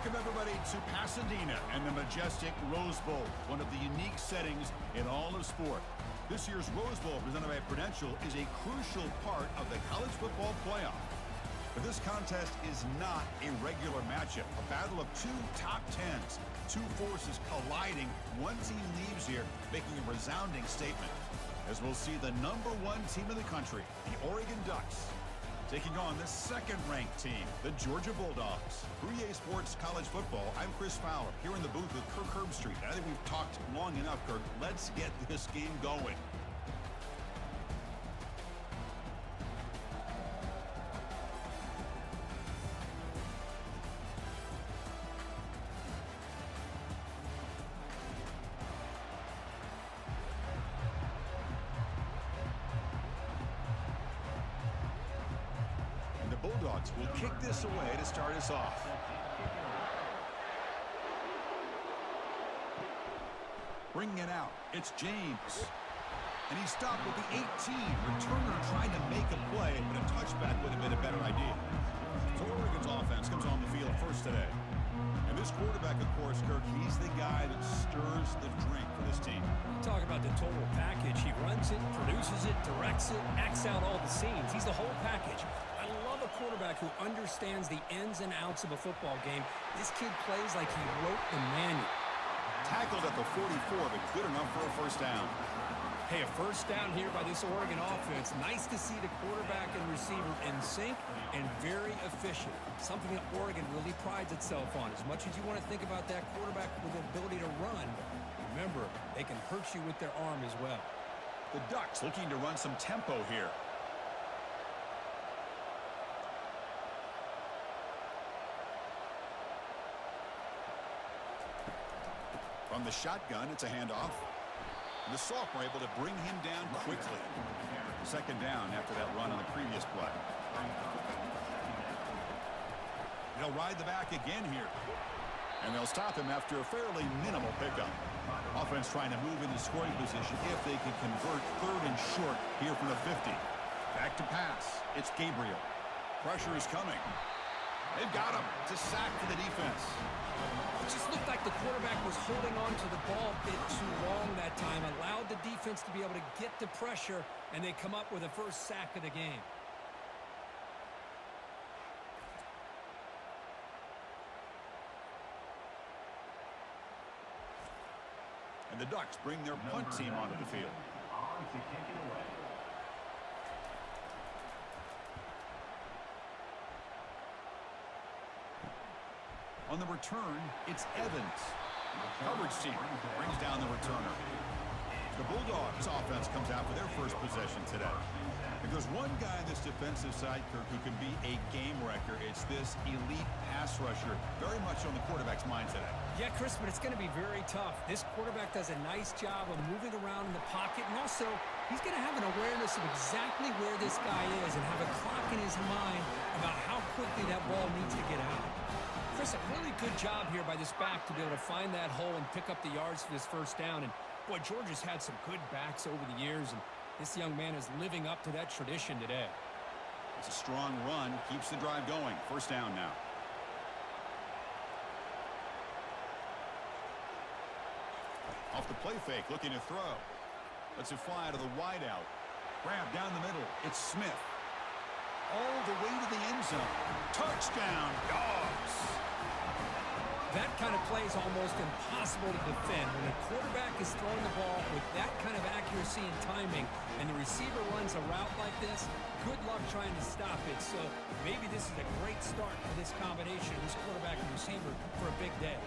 Welcome, everybody, to Pasadena and the majestic Rose Bowl, one of the unique settings in all of sport. This year's Rose Bowl, presented by Prudential, is a crucial part of the college football playoff. But this contest is not a regular matchup, a battle of two top tens, two forces colliding. One team leaves here making a resounding statement, as we'll see the #1 team in the country, the Oregon Ducks, taking on the second-ranked team, the Georgia Bulldogs. For EA Sports College Football, I'm Chris Fowler, here in the booth with Kirk Herbstreit. I think we've talked long enough, Kirk. Let's get this game going. Bulldogs will kick this away to start us off. Bringing it out, it's James. And he stopped with the 18. Returner trying to make a play, but a touchback would have been a better idea. So Oregon's offense comes on the field first today. And this quarterback, of course, Kirk, he's the guy that stirs the drink for this team. Talk about the total package. He runs it, produces it, directs it, acts out all the scenes. He's the whole package. I love a quarterback who understands the ins and outs of a football game. This kid plays like he wrote the manual. Tackled at the 44, but good enough for a first down. Hey, a first down here by this Oregon offense. Nice to see the quarterback and receiver in sync and very efficient. Something that Oregon really prides itself on. As much as you want to think about that quarterback with the ability to run, remember, they can hurt you with their arm as well. The Ducks looking to run some tempo here. From the shotgun, it's a handoff. And the sophomore able to bring him down quickly. Second down after that run on the previous play. They'll ride the back again here. And they'll stop him after a fairly minimal pickup. Offense trying to move into scoring position if they can convert third and short here from the 50. Back to pass. It's Gabriel. Pressure is coming. They've got him. It's a sack for the defense. It just looked like the quarterback was holding on to the ball a bit too long that time, allowed the defense to be able to get the pressure, and they come up with the first sack of the game. And the Ducks bring their punt team onto the field. On the return, it's Evans. Coverage team brings down the returner. The Bulldogs offense comes out for their first possession today. If there's one guy on this defensive side, Kirk, who can be a game wrecker, it's this elite pass rusher, very much on the quarterback's mind today. Yeah, Chris, but it's going to be very tough. This quarterback does a nice job of moving around in the pocket, and also he's going to have an awareness of exactly where this guy is and have a clock in his mind about how quickly that ball needs to get out. Chris, a really good job here by this back to be able to find that hole and pick up the yards for this first down. And, boy, Georgia's had some good backs over the years, and this young man is living up to that tradition today. It's a strong run. Keeps the drive going. First down now. Off the play fake, looking to throw. Lets it fly out of the wideout. Grab down the middle. It's Smith. All the way to the end zone. Touchdown, Dogs! That kind of play is almost impossible to defend. When a quarterback is throwing the ball with that kind of accuracy and timing, and the receiver runs a route like this, good luck trying to stop it. So maybe this is a great start for this combination, this quarterback and receiver, for a big day.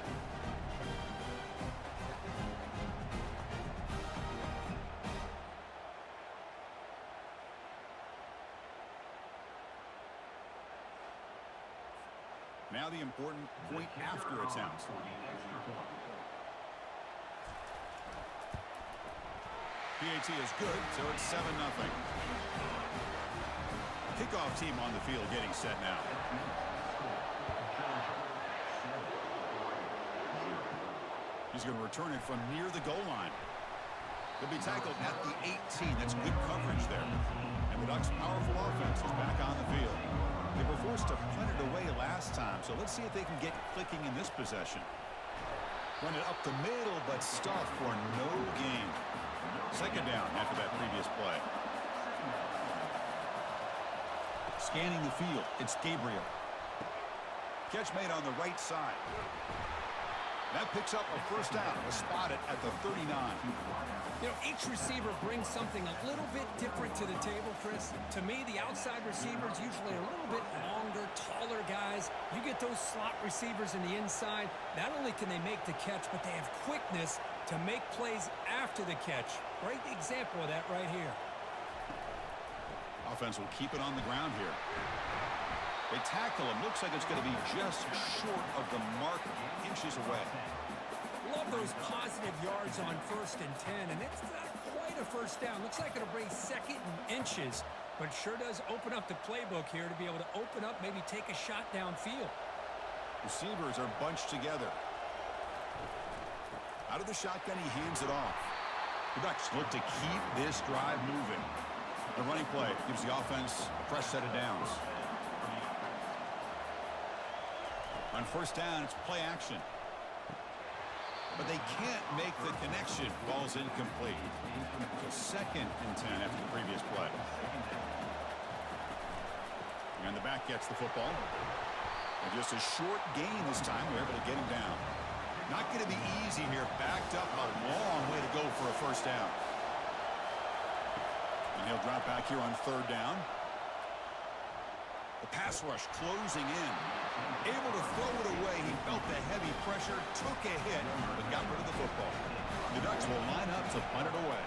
Now the important point after attempt. PAT is good, so it's 7-0. Kickoff team on the field getting set now. He's going to return it from near the goal line. He'll be tackled at the 18. That's good coverage there. And the Ducks' powerful offense is back on the field. They were forced to punt it away last last time, so let's see if they can get clicking in this possession. Run it up the middle, but stuffed for no gain. Second down after that previous play. Scanning the field, it's Gabriel. Catch made on the right side. That picks up a first down. We'll spot it at the 39. You know, each receiver brings something a little bit different to the table, Chris. To me, the outside receivers usually are a little bit longer, taller guys. You get those slot receivers in the inside, not only can they make the catch, but they have quickness to make plays after the catch. Great example of that right here. Offense will keep it on the ground here. They tackle him. Looks like it's going to be just short of the mark, inches away. Love those positive yards on 1st and 10, and it's not quite a first down. Looks like it'll bring 2nd and inches, but it sure does open up the playbook here to be able to open up, maybe take a shot downfield. Receivers are bunched together. Out of the shotgun, he hands it off. The Ducks look to keep this drive moving. The running play gives the offense a fresh set of downs. On first down, it's play action. But they can't make the connection. Ball's incomplete. So 2nd and 10 after the previous play. And the back gets the football. And just a short gain this time. They're able to get him down. Not going to be easy here. Backed up a long way to go for a first down. And he'll drop back here on 3rd down. The pass rush closing in. Able to throw it away. He felt the heavy pressure, took a hit, but got rid of the football. The Ducks will line up to punt it away.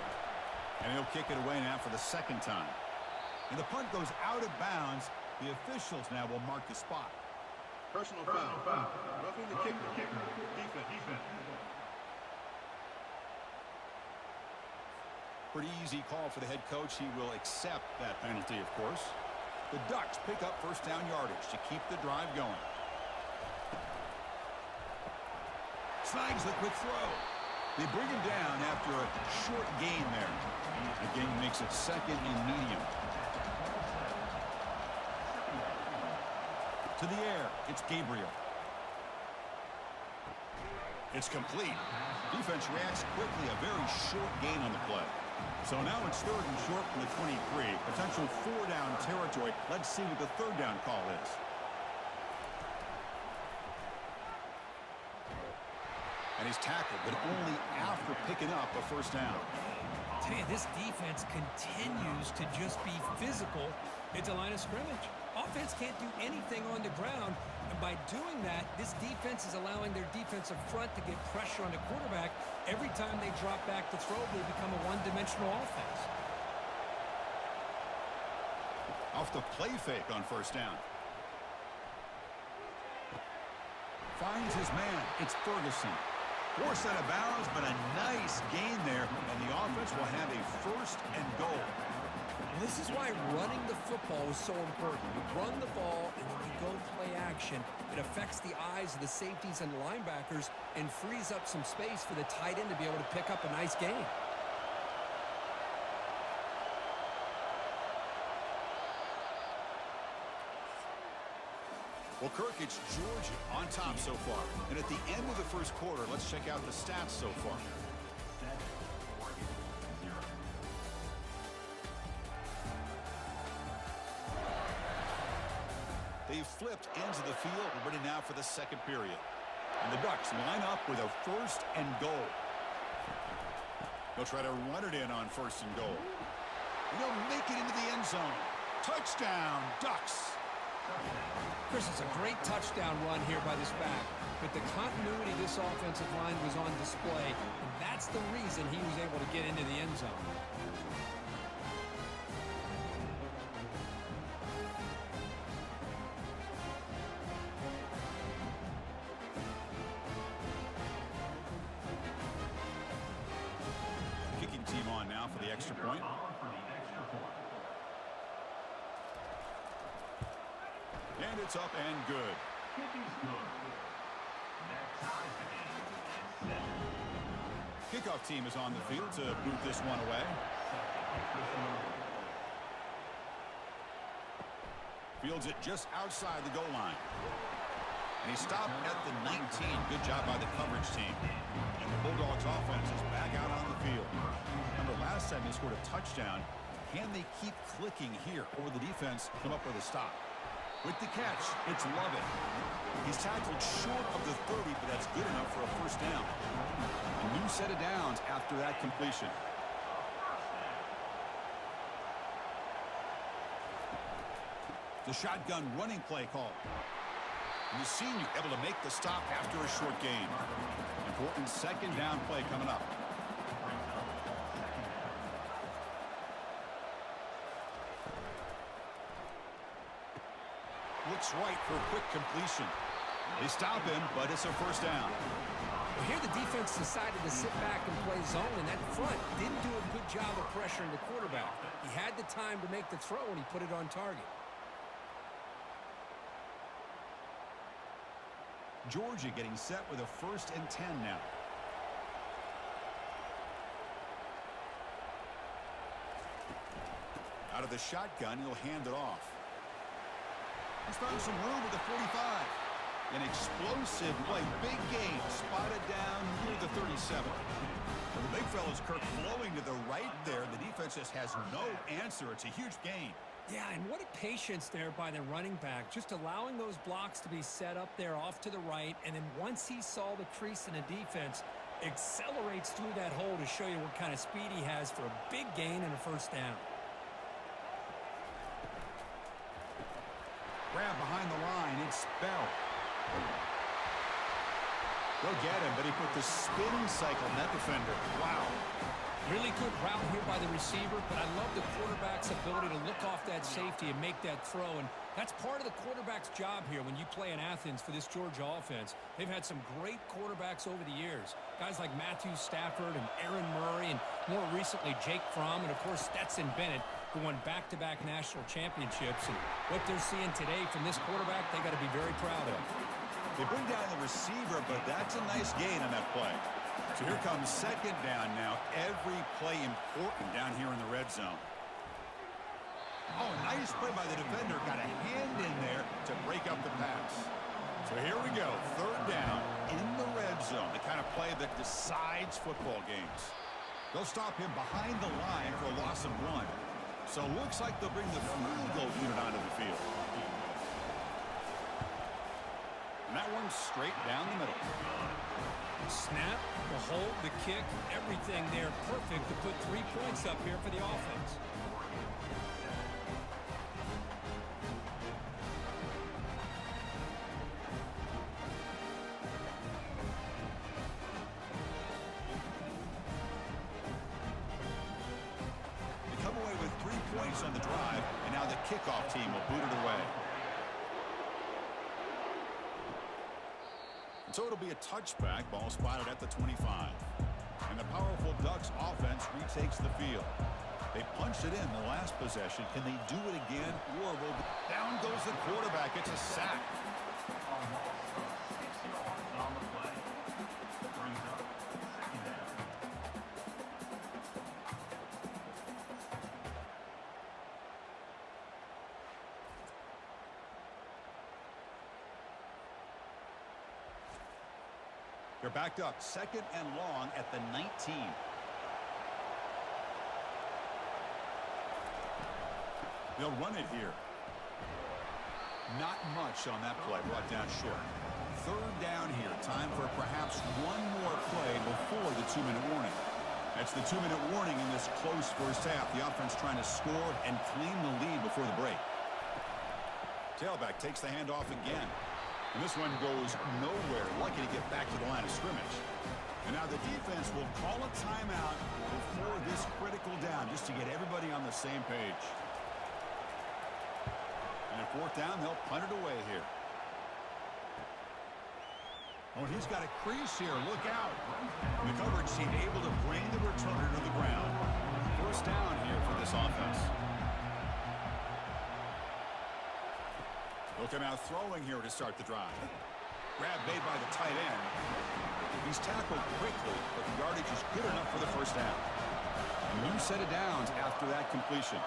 And he'll kick it away now for the 2nd time. And the punt goes out of bounds. The officials now will mark the spot. Personal foul. Roughing the kicker. Defense. Pretty easy call for the head coach. He will accept that penalty, of course. The Ducks pick up first down yardage to keep the drive going. Snags the quick throw. They bring him down after a short gain there. The gain makes it 2nd and medium. To the air, it's Gabriel. It's complete. Defense reacts quickly, a very short gain on the play. So now it's 3rd and short from the 23. Potential 4-down territory. Let's see what the 3rd down call is. And he's tackled, but only after picking up a first down. I tell you, this defense continues to just be physical at the line of scrimmage. Offense can't do anything on the ground, and by doing that, this defense is allowing their defensive front to get pressure on the quarterback. Every time they drop back to throw, they become a one-dimensional offense. Off the play fake on first down. Finds his man. It's Ferguson. Forced out of bounds, but a nice gain there, and the offense will have a 1st and goal. This is why running the football is so important. You run the ball, and then you go play action. It affects the eyes of the safeties and linebackers and frees up some space for the tight end to be able to pick up a nice gain. Well, Kirk, it's Georgia on top so far. And at the end of the first quarter, let's check out the stats so far. They've flipped ends of the field. We're ready now for the 2nd period. And the Ducks line up with a 1st and goal. They'll try to run it in on 1st and goal. And they'll make it into the end zone. Touchdown, Ducks. Chris, it's a great touchdown run here by this back. But the continuity of this offensive line was on display. And that's the reason he was able to get into the end zone. For the extra point. And it's up and good. Kickoff team is on the field to boot this one away. Fields it just outside the goal line. And he stopped at the 19. Good job by the coverage team. And the Bulldogs offense is back out on the field. Remember, last time they scored a touchdown. Can they keep clicking here, or will the defense come up with a stop? With the catch, it's Lovett. He's tackled short of the 30, but that's good enough for a first down. A new set of downs after that completion. The shotgun running play call. And the senior able to make the stop after a short gain. Important second down play coming up. Looks right for a quick completion. They stop him, but it's a first down. Well, here the defense decided to sit back and play zone, and that front didn't do a good job of pressuring the quarterback. He had the time to make the throw, and he put it on target. Georgia getting set with a 1st and 10 now. Out of the shotgun, he'll hand it off. He's found some room with the 45. An explosive play. Big gain. Spotted down near the 37. Well, the big fella's Kirk flowing to the right there. The defense just has no answer. It's a huge gain. Yeah, and what a patience there by the running back, just allowing those blocks to be set up there off to the right, and then once he saw the crease in the defense, accelerates through that hole to show you what kind of speed he has for a big gain and a first down. Grab behind the line, it's Bell. Go get him, but he put the spin cycle on that defender. Wow. Really good route here by the receiver, but I love the quarterback's ability to look off that safety and make that throw. And that's part of the quarterback's job here when you play in Athens for this Georgia offense. They've had some great quarterbacks over the years. Guys like Matthew Stafford and Aaron Murray, and more recently Jake Fromm, and of course Stetson Bennett, who won back-to-back national championships. And what they're seeing today from this quarterback, they got to be very proud of. They bring down the receiver, but that's a nice gain on that play. So here comes second down now. Every play important down here in the red zone. Oh, nice play by the defender. Got a hand in there to break up the pass. So here we go. Third down in the red zone. The kind of play that decides football games. They'll stop him behind the line for a loss of 1. So it looks like they'll bring the field goal unit onto the field. And that one's straight down the middle. Snap, the hold, the kick, everything there perfect to put 3 points up here for the offense. They come away with 3 points on the drive, and now the kickoff team will boot it away. So it'll be a touchback, ball spotted at the 25. And the powerful Ducks offense retakes the field. They punched it in the last possession. Can they do it again? Or will down goes the quarterback. It's a sack. They're backed up, second and long at the 19. They'll run it here. Not much on that play, brought down short. Third down here, time for perhaps one more play before the 2-minute warning. That's the 2-minute warning in this close first half. The offense trying to score and claim the lead before the break. Tailback takes the handoff again. And this one goes nowhere. Lucky to get back to the line of scrimmage. And now the defense will call a timeout before this critical down, just to get everybody on the same page. And at fourth down, they'll punt it away here. Oh, and he's got a crease here. Look out. The coverage team able to bring the returner to the ground. First down here for this offense. They'll come out throwing here to start the drive. Grab made by the tight end. He's tackled quickly, but the yardage is good enough for the first down. A new set of downs after that completion.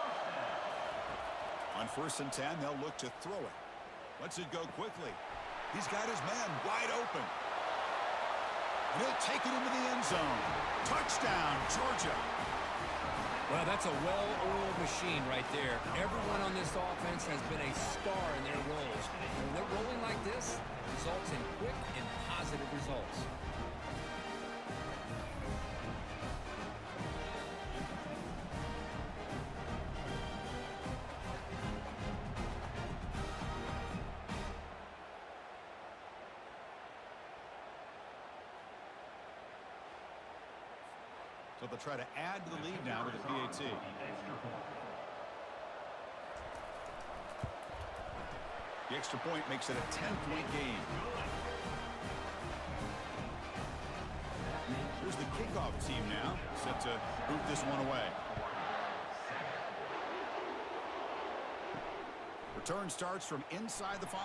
On 1st and 10, they'll look to throw it. Lets it go quickly. He's got his man wide open. And he'll take it into the end zone. Touchdown, Georgia. Well, that's a well-oiled machine right there. Everyone on this offense has been a star in their roles. And when they're rolling like this, it results in quick and positive results. So they'll try to add to the lead now with the PAT. The extra point makes it a 10-point game. Here's the kickoff team now, set to boot this one away. Return starts from inside the 5.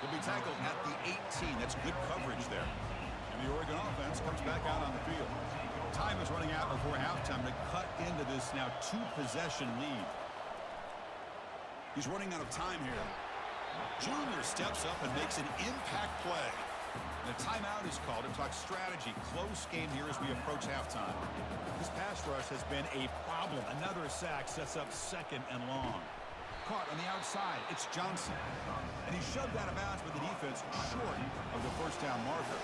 He'll be tackled at the 18. That's good coverage there. And the Oregon offense comes back out on the field. Time is running out before halftime to cut into this now 2-possession lead. He's running out of time here. Junior steps up and makes an impact play. And a timeout is called to talk strategy. Close game here as we approach halftime. This pass rush has been a problem. Another sack sets up 2nd and long. Caught on the outside. It's Johnson. And he shoved out of bounds with the defense short of the first down marker.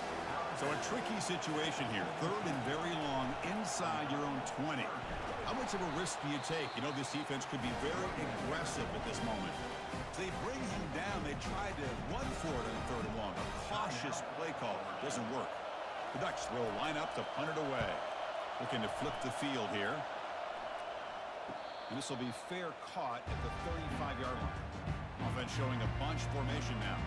So a tricky situation here. 3rd and very long inside your own 20. How much of a risk do you take? You know, this defense could be very aggressive at this moment. So they bring him down. They tried to run for it on 3rd and long. A cautious play call doesn't work. The Ducks will line up to punt it away. Looking to flip the field here. And this will be fair caught at the 35-yard line. Offense showing a bunch formation now.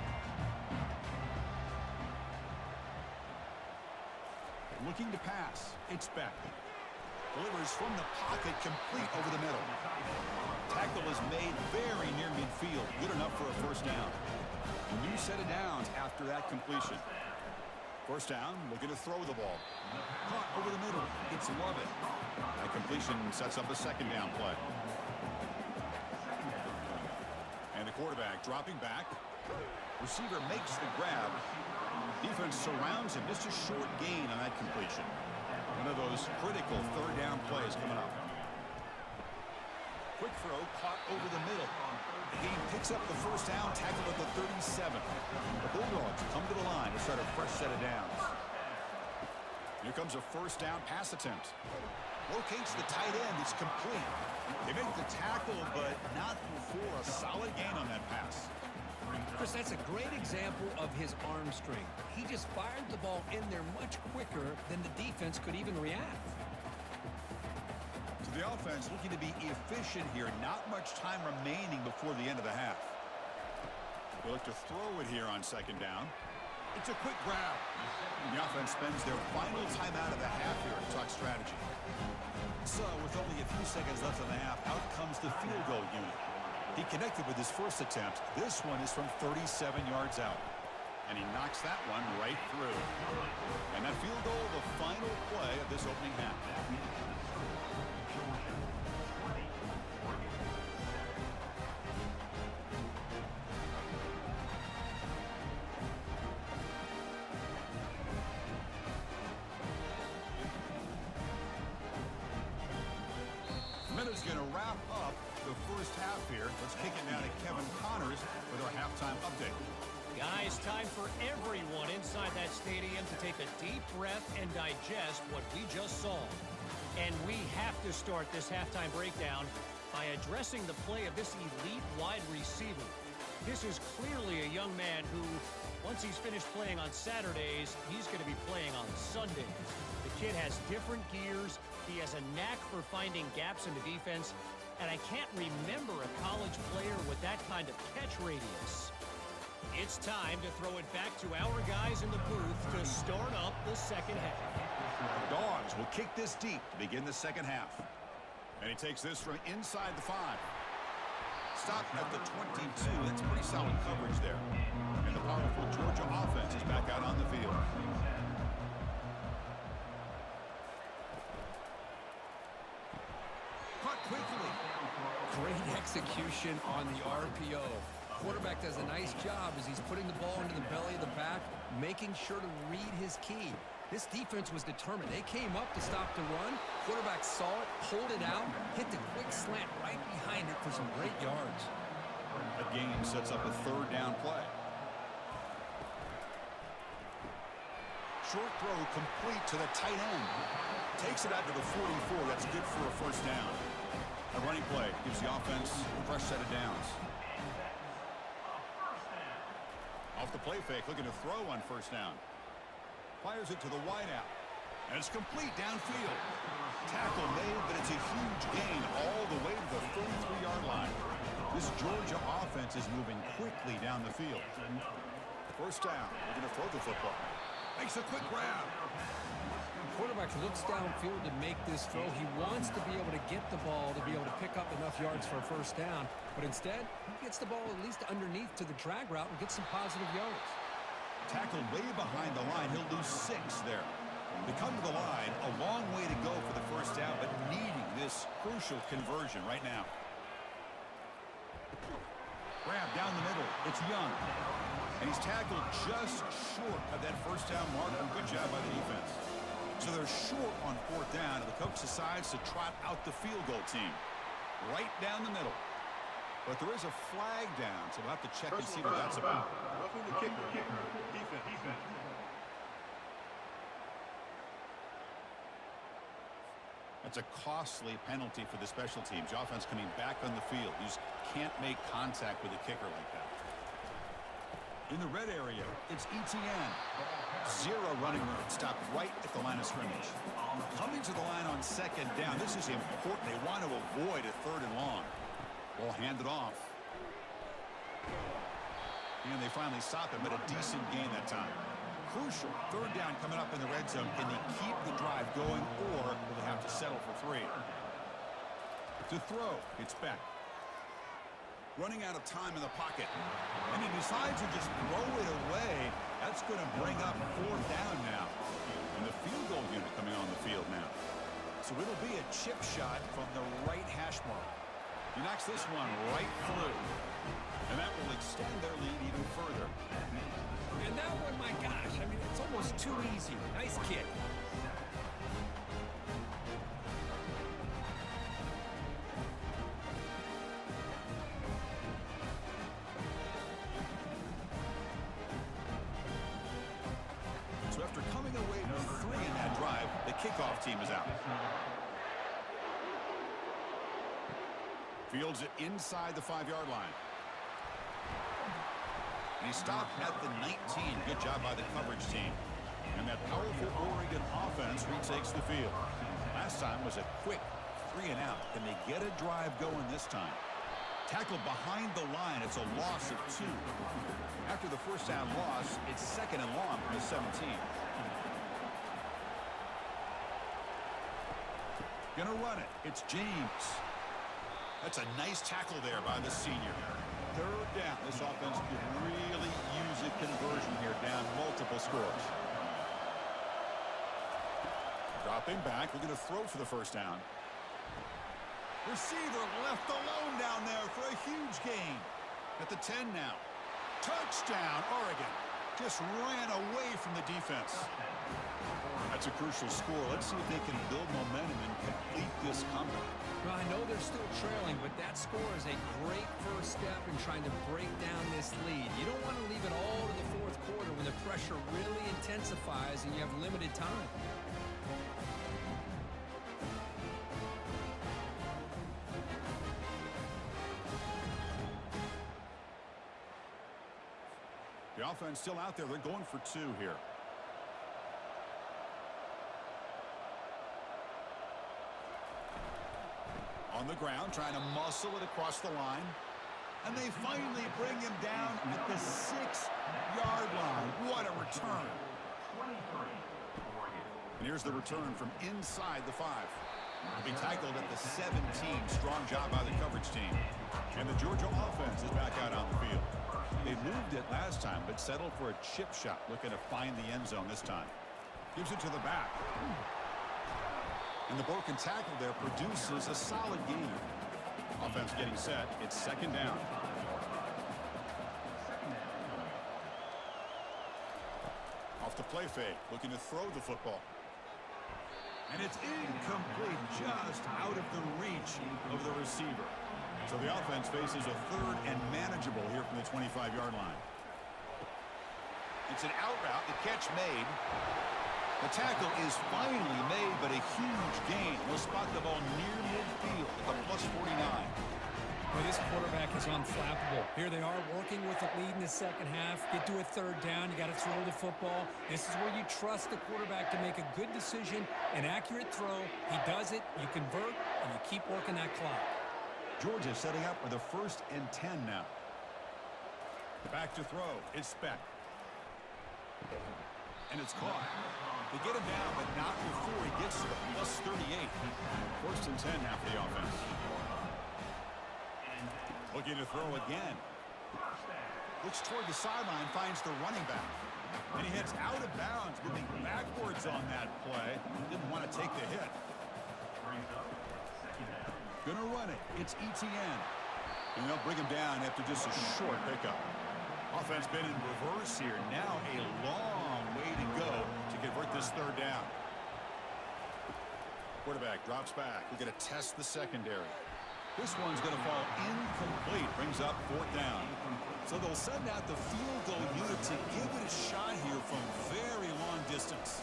Looking to pass. It's Beck. Delivers from the pocket, complete over the middle. Tackle is made very near midfield. Good enough for a first down. A new set of downs after that completion. First down, looking to throw the ball. Caught over the middle. It's Lovett. That completion sets up a 2nd down play. And the quarterback dropping back. Receiver makes the grab. Defense surrounds him. Just a short gain on that completion. One of those critical 3rd down plays coming up. Quick throw caught over the middle. The game picks up the first down, tackled at the 37. The Bulldogs come to the line to start a fresh set of downs. Here comes a first down pass attempt. Locates the tight end. It's complete. They make the tackle, but not before a solid gain on that pass. Chris, that's a great example of his arm strength. He just fired the ball in there much quicker than the defense could even react. So the offense looking to be efficient here. Not much time remaining before the end of the half. They look to throw it here on 2nd down. It's a quick grab. And the offense spends their final timeout of the half here to talk strategy. So with only a few seconds left in the half, out comes the field goal unit. He connected with his first attempt. This one is from 37 yards out. And he knocks that one right through. And that field goal, the final play of this opening half. Minute's going to wrap up the first half here. Let's kick it now to Kevin Connors with our halftime update. Guys, time for everyone inside that stadium to take a deep breath and digest what we just saw. And we have to start this halftime breakdown by addressing the play of this elite wide receiver. This is clearly a young man who, once he's finished playing on Saturdays, he's going to be playing on Sundays. The kid has different gears. He has a knack for finding gaps in the defense. And I can't remember a college player with that kind of catch radius. It's time to throw it back to our guys in the booth to start up the second half. The Dogs will kick this deep to begin the second half. And he takes this from inside the 5. Stop at the 22. That's pretty solid coverage there. And the powerful Georgia offense is back out on the field. Caught quickly. Great execution on the RPO. quarterback does a nice job as he's putting the ball into the belly of the back, making sure to read his key. This defense was determined. They came up to stop the run. Quarterback saw it, pulled it out, hit the quick slant right behind it for some great yards. That game sets up a third down play. Short throw complete to the tight end. Takes it out to the 44. That's good for a first down. A running play gives the offense a fresh set of downs. Off the play fake, looking to throw on first down. Fires it to the wideout. And it's complete downfield. Tackle made, but it's a huge gain all the way to the 33-yard line. This Georgia offense is moving quickly down the field. First down. They're going to throw the football. Makes a quick grab. Quarterback looks downfield to make this throw. He wants to be able to get the ball to be able to pick up enough yards for a first down. But instead, he gets the ball at least underneath to the drag route and gets some positive yards. Tackled way behind the line. He'll lose 6 there. They come to the line. A long way to go for the first down, but needing this crucial conversion right now. Grab down the middle. It's Young. And he's tackled just short of that first down marker. Good job by the defense. So they're short on fourth down, and the coach decides to trot out the field goal team. Right down the middle. But there is a flag down, so we'll have to check and see what that's about. Roughing the kicker. Defense. That's a costly penalty for the special teams. The offense coming back on the field. You just can't make contact with a kicker like that. In the red area, it's Etienne. 0 running room. Stopped right at the line of scrimmage. Coming to the line on second down. This is important. They want to avoid a third and long. Ball handed off. And they finally stop him, but a decent gain that time. Crucial. Third down coming up in the red zone. Can they keep the drive going, or will they have to settle for 3? To throw, it's Beck. Running out of time in the pocket. And he decides to just throw it away. That's going to bring up fourth down now. And the field goal unit coming on the field now. So it'll be a chip shot from the right hash mark. He knocks this one right through. And that will extend their lead even further. And that one, my gosh, I mean, it's almost too easy. Nice kick. So after coming away with 3 in that drive, the kickoff team is out. Fields it inside the 5-yard line. And he stopped at the 19. Good job by the coverage team. And that powerful Oregon offense retakes the field. Last time was a quick 3 and out. Can they get a drive going this time? Tackled behind the line. It's a loss of 2. After the first down loss, it's second and long from the 17. Gonna run it. It's James. That's a nice tackle there by the senior. Third down. This offense could really use a conversion here, down multiple scores. Dropping back. We're going to throw for the first down. Receiver left alone down there for a huge gain. At the 10 now. Touchdown, Oregon. Just ran away from the defense. That's a crucial score. Let's see if they can build momentum and complete this comeback. Well, I know they're still trailing, but that score is a great first step in trying to break down this lead. You don't want to leave it all to the fourth quarter when the pressure really intensifies and you have limited time. The offense still out there. They're going for 2 here. On the ground, trying to muscle it across the line. And they finally bring him down at the 6-yard line. What a return. And here's the return from inside the 5. He'll be tackled at the 17. Strong job by the coverage team. And the Georgia offense is back out on the field. They moved it last time, but settled for a chip shot, looking to find the end zone this time. Gives it to the back. And the broken tackle there produces a solid gain. Offense getting set. It's second down. play fake, looking to throw the football. And it's incomplete, just out of the reach of the receiver. So the offense faces a third and manageable here from the 25-yard line. It's an out route, the catch made. The tackle is finally made, but a huge gain. Will spot the ball near midfield at the plus 49. Well, this quarterback is unflappable. Here they are working with the lead in the second half. Get to a third down. You got to throw the football. This is where you trust the quarterback to make a good decision, an accurate throw. He does it, you convert, and you keep working that clock. Georgia setting up with a 1st and 10 now. Back to throw. It's Speck. And it's caught. They get him down, but not before he gets to the plus 38. 1st and 10 now for the offense. Looking to throw again. Looks toward the sideline, finds the running back. And he heads out of bounds, moving backwards on that play. Didn't want to take the hit. Gonna run it. It's ETN. And they'll bring him down after just a short pickup. Offense been in reverse here. Now a long way to go to convert this third down. Quarterback drops back. We're going to test the secondary. This one's going to fall incomplete. Brings up 4th down. So they'll send out the field goal unit to give it a shot here from very long distance.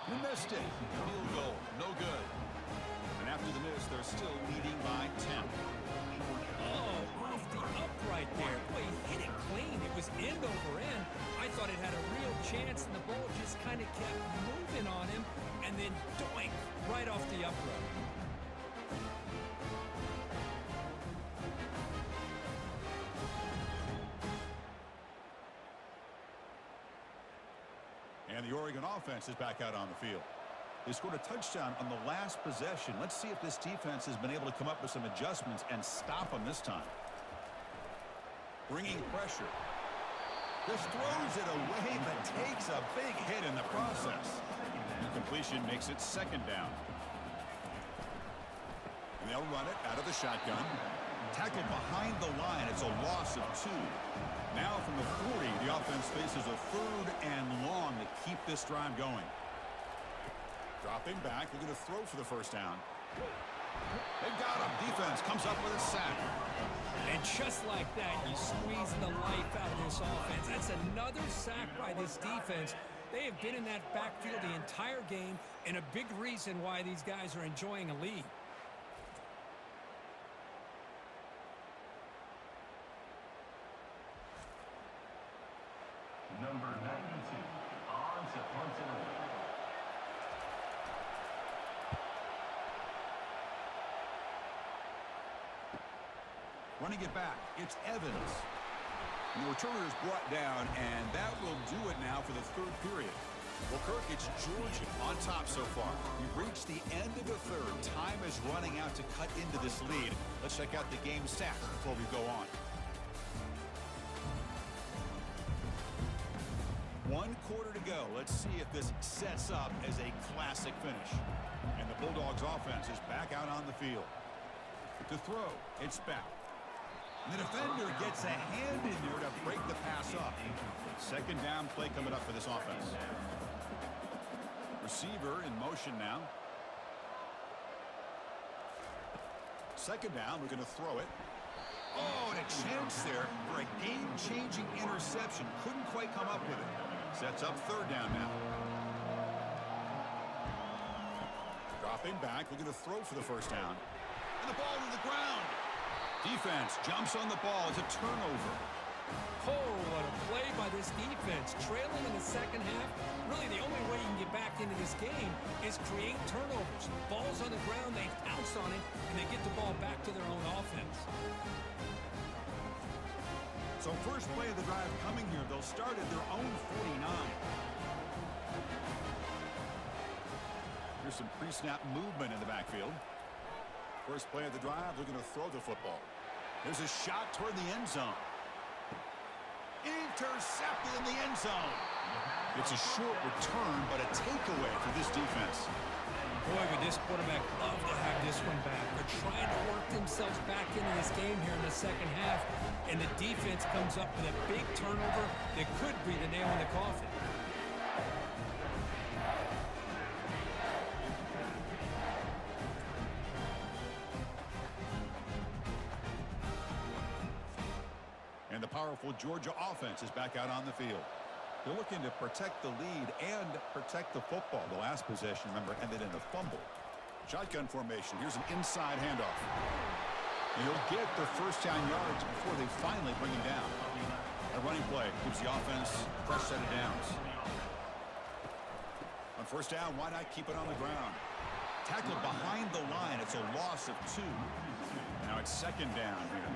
He missed it. Field goal, no good. And after the miss, they're still leading by 10. Oh, off the upright there. Boy, he hit it clean. It was end over end. I thought it had a real chance, and the ball just kind of kept moving on him, and then doink, right off the upright. And the Oregon offense is back out on the field. They scored a touchdown on the last possession. Let's see if this defense has been able to come up with some adjustments and stop them this time. Bringing pressure. Just throws it away, but takes a big hit in the process. Incompletion makes it 2nd down. And they'll run it out of the shotgun. Tackled behind the line. It's a loss of 2. Now from the 40, the offense faces a 3rd and long to keep this drive going. Dropping back, they're going to throw for the 1st down. They've got him. Defense comes up with a sack. And just like that, you squeeze the life out of this offense. That's another sack by this defense. They have been in that backfield the entire game, and a big reason why these guys are enjoying a lead. Number 92, on to punt and away. Running it back, it's Evans. And the returner is brought down, and that will do it now for the 3rd period. Well, Kirk, it's Georgia on top so far. We've reached the end of the 3rd. Time is running out to cut into this lead. Let's check out the game stats before we go on. 1 quarter to go. Let's see if this sets up as a classic finish. And the Bulldogs offense is back out on the field. To throw, it's back. And the defender gets a hand in there to break the pass up. 2nd down play coming up for this offense. Receiver in motion now. 2nd down, we're going to throw it. Oh, and a chance there for a game-changing interception. Couldn't quite come up with it. Sets up 3rd down now. Dropping back, looking to throw for the 1st down. And the ball to the ground. Defense jumps on the ball. It's a turnover. Oh, what a play by this defense. Trailing in the second half. Really, the only way you can get back into this game is create turnovers. Ball's on the ground, they pounce on it, and they get the ball back to their own offense. So first play of the drive coming here. They'll start at their own 49. Here's some pre-snap movement in the backfield. First play of the drive, looking to throw the football. There's a shot toward the end zone. Intercepted in the end zone. It's a short return, but a takeaway for this defense. Boy, would this quarterback love to have this one back. They're trying to work themselves back into this game here in the second half, and the defense comes up with a big turnover that could be the nail in the coffin. And the powerful Georgia offense is back out on the field. They're looking to protect the lead and protect the football. The last possession, remember, ended in a fumble. Shotgun formation. Here's an inside handoff. And he'll get their first down yards before they finally bring him down. A running play gives the offense a fresh set of downs. On first down, why not keep it on the ground? Tackled behind the line. It's a loss of 2. Now it's second down here.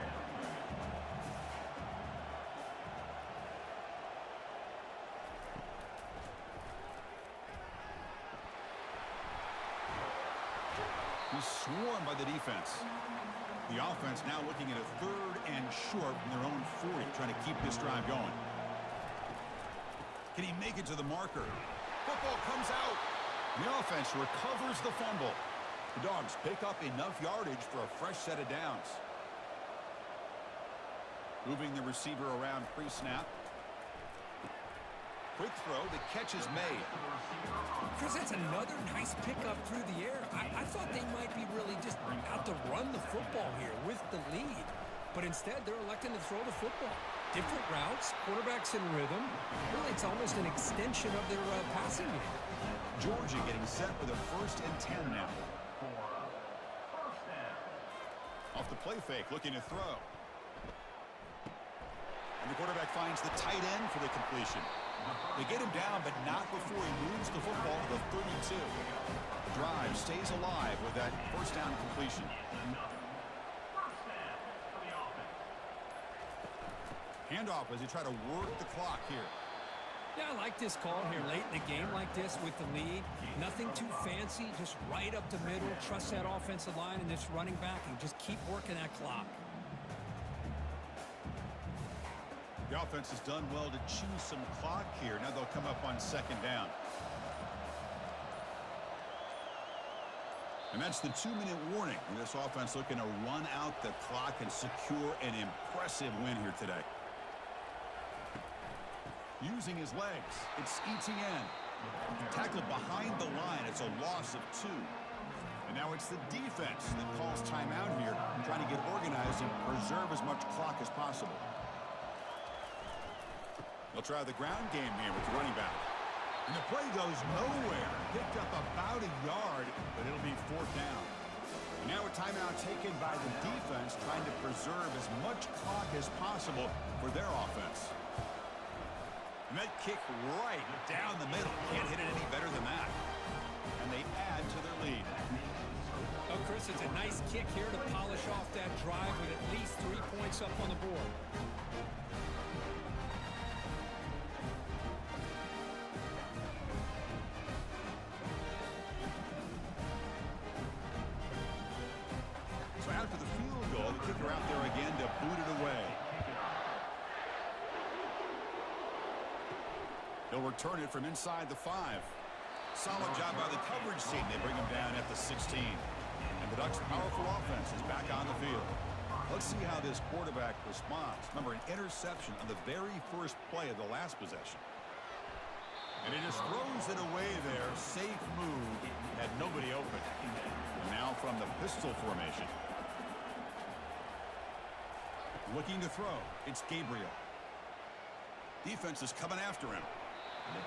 He's swarmed by the defense. The offense now looking at a 3rd and short from their own 40, trying to keep this drive going. Can he make it to the marker? Football comes out. The offense recovers the fumble. The Dogs pick up enough yardage for a fresh set of downs. Moving the receiver around pre-snap. Quick throw, the catch is made. Chris, that's another nice pickup through the air. I thought they might be really just out to run the football here with the lead. But instead, they're electing to throw the football. Different routes, quarterbacks in rhythm. Really, it's almost an extension of their passing game. Georgia getting set with a 1st and 10 now. Off the play fake, looking to throw. And the quarterback finds the tight end for the completion. They get him down, but not before he moves the football to the 32. The drive stays alive with that first down completion. Handoff as they try to work the clock here. Yeah, I like this call here late in the game like this with the lead. Nothing too fancy, just right up the middle. Trust that offensive line and this running back and just keep working that clock. The offense has done well to choose some clock here. Now they'll come up on second down. And that's the 2-minute warning. And this offense looking to run out the clock and secure an impressive win here today. Using his legs, it's Etienne. Tackled behind the line. It's a loss of 2. And now it's the defense that calls timeout here, trying to get organized and preserve as much clock as possible. They'll try the ground game here with the running back. And the play goes nowhere. Picked up about a yard, but it'll be 4th down. And now a timeout taken by the defense, trying to preserve as much clock as possible for their offense. And that kick right down the middle. Can't hit it any better than that. And they add to their lead. Oh, Chris, it's a nice kick here to polish off that drive with at least 3 points up on the board. So after the field goal, the kicker out there again to boot it away. He'll return it from inside the 5. Solid job by the coverage team. They bring him down at the 16. And the Ducks' powerful offense is back on the field. Let's see how this quarterback responds. Remember, an interception on the very first play of the last possession. And he just throws it away there. Safe move. Had nobody open. And now from the pistol formation. Looking to throw. It's Gabriel. Defense is coming after him.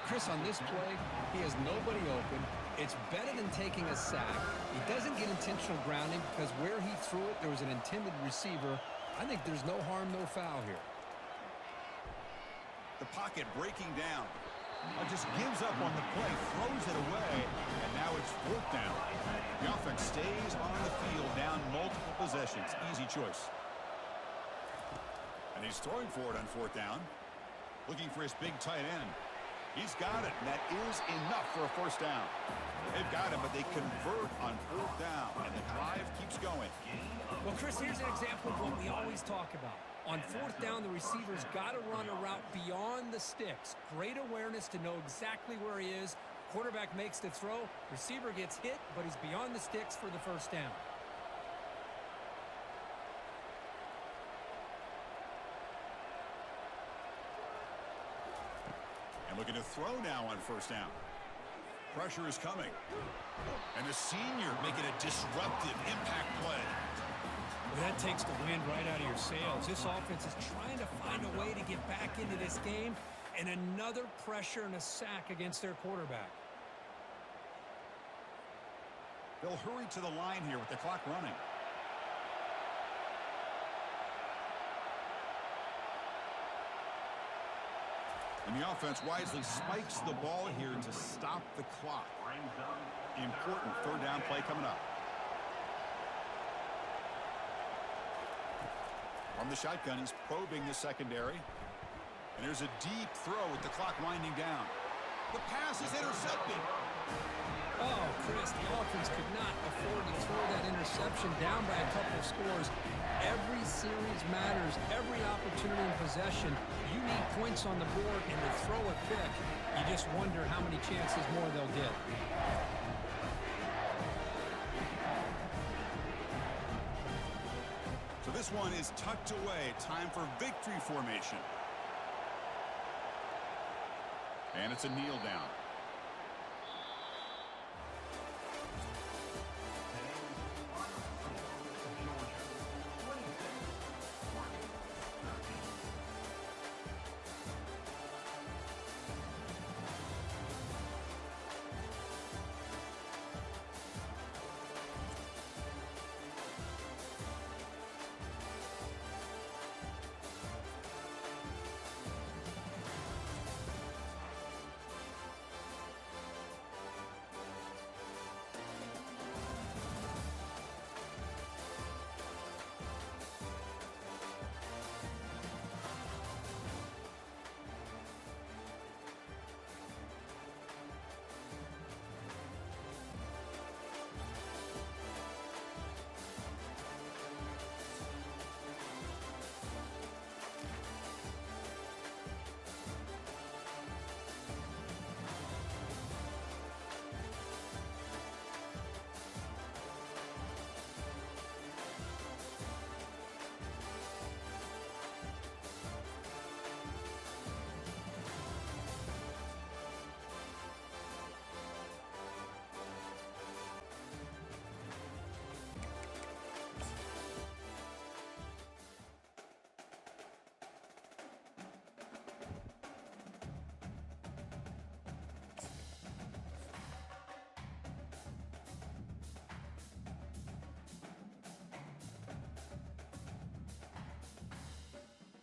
Chris, on this play, he has nobody open. It's better than taking a sack. He doesn't get intentional grounding because where he threw it, there was an intended receiver. I think there's no harm, no foul here. The pocket breaking down. Just gives up on the play, throws it away, and now it's 4th down. The offense stays on the field, down multiple possessions. Easy choice. And he's throwing for it on 4th down. Looking for his big tight end. He's got it, and that is enough for a 1st down. They've got him, but they convert on 4th down, and the drive keeps going. Well, Chris, here's an example of what we always talk about. On 4th down, the receiver's got to run a route beyond the sticks. Great awareness to know exactly where he is. Quarterback makes the throw. Receiver gets hit, but he's beyond the sticks for the first down. And looking to throw now on first down. Pressure is coming. And a senior making a disruptive impact play. Well, that takes the wind right out of your sails. This offense is trying to find a way to get back into this game, and another pressure and a sack against their quarterback. They'll hurry to the line here with the clock running. And the offense wisely spikes the ball here to stop the clock. Important third down play coming up. From the shotgun, he's probing the secondary. And there's a deep throw with the clock winding down. The pass is intercepted. Oh, Chris, the offense could not afford to throw that interception down by a couple of scores. Every series matters. Every opportunity in possession. You need points on the board, and to throw a pick, you just wonder how many chances more they'll get. So this one is tucked away. Time for victory formation. And it's a kneel down.